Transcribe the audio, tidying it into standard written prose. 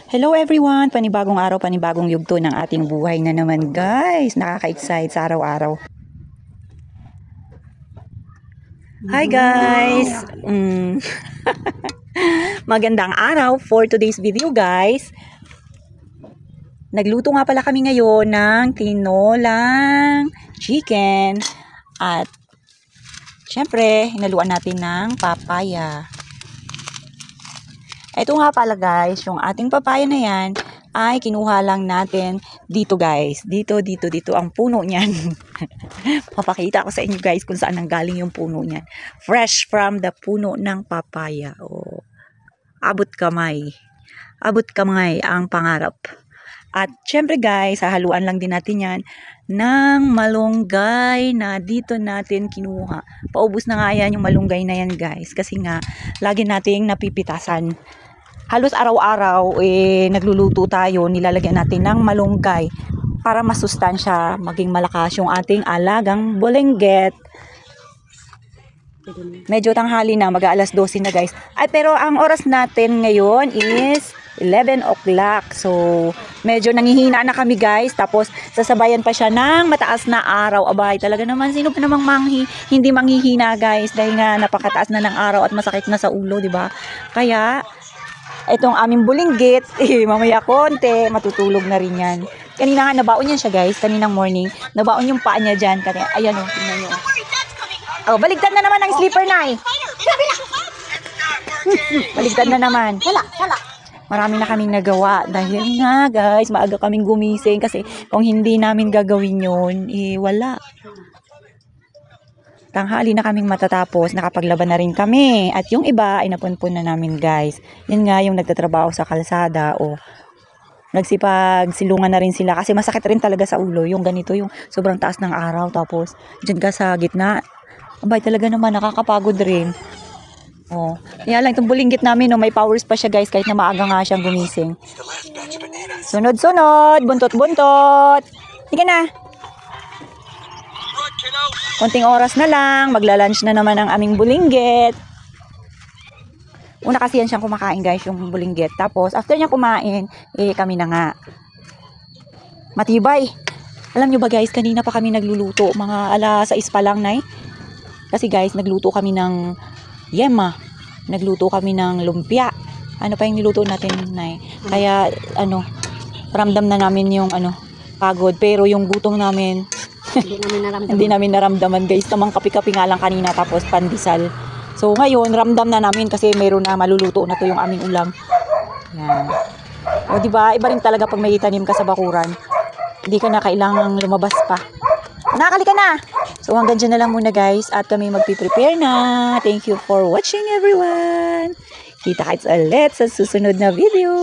Hello everyone! Panibagong araw, panibagong yugto ng ating buhay na naman guys. Nakaka-excite sa araw-araw. Hi guys! Magandang araw for today's video guys. Nagluto nga pala kami ngayon ng tinolang chicken. At syempre, hinaluan natin ng papaya. Ito nga pala guys, yung ating papaya na yan ay kinuha lang natin dito guys. Dito ang puno niyan. Papakita ko sa inyo guys kung saan nanggaling yung puno niyan. Fresh from the puno ng papaya. Oh, abot kamay. Abot kamay ang pangarap. At syempre guys, hahaluan lang din natin yan ng malunggay na dito natin kinuha. Paubos na nga yan yung malunggay na yan guys. Kasi nga, lagi nating napipitasan. Halos araw-araw nagluluto tayo, nilalagyan natin ng malunggay para masustansya, maging malakas yung ating alagang bulingget. Medyo tanghali na, mag-aalas 12 na guys. Ay, pero ang oras natin ngayon is 11 o'clock. So, medyo nangihina na kami guys. Tapos, sasabayan pa siya ng mataas na araw. Abay, talaga naman, sino pa namang hindi manghihina guys. Dahil nga napakataas na ng araw at masakit na sa ulo, di ba? Kaya, itong aming bulinggit, mamaya konti, matutulog na rin yan. Kanina nga, nabaon yan siya guys, kaninang morning. Nabaon yung paa niya dyan. Ayan o, tingnan nyo. Oh, baligtad na naman ang sleeper na eh. Baligtad na naman. Wala. Marami na kaming nagawa. Dahil nga guys, maaga kaming gumising. Kasi kung hindi namin gagawin yun, wala. Tanghali na kaming matatapos, nakapaglaban na rin kami. At yung iba ay napunpun na namin guys. Yan nga yung nagtatrabaho sa kalsada o silungan na rin sila. Kasi masakit rin talaga sa ulo. Yung ganito, yung sobrang taas ng araw. Tapos dyan ka sa gitna. Abay talaga naman, nakakapagod rin. Oh, kaya lang itong bulinggit namin, may powers pa siya guys kahit na maaga nga siyang gumising. Sunod-sunod, buntot-buntot. Sige na. Konting oras na lang, magla-lunch na naman ang aming bulinggit. Una kasi yan siyang kumakain guys, yung bulinggit. Tapos after niya kumain, kami na nga. Matibay. Alam nyo ba guys, kanina pa kami nagluluto, mga alas 6 pa lang nay. Kasi guys, nagluto kami ng yema. Nagluto kami ng lumpia. Ano pa yung niluto natin nay? Kaya ramdam na namin yung pagod. Pero yung gutom namin, hindi namin naramdaman guys. Tamang kapi-kapi nga lang kanina tapos pandesal. So ngayon ramdam na namin kasi mayroon na maluluto na to yung aming ulam. Yan. O diba, iba rin talaga pag may itanim ka sa bakuran. Hindi ka na kailangang lumabas pa. Nakakali ka na! So hanggang dyan na lang muna guys at kami magpiprepare na. Thank you for watching everyone. Kita-kits ulit sa susunod na video.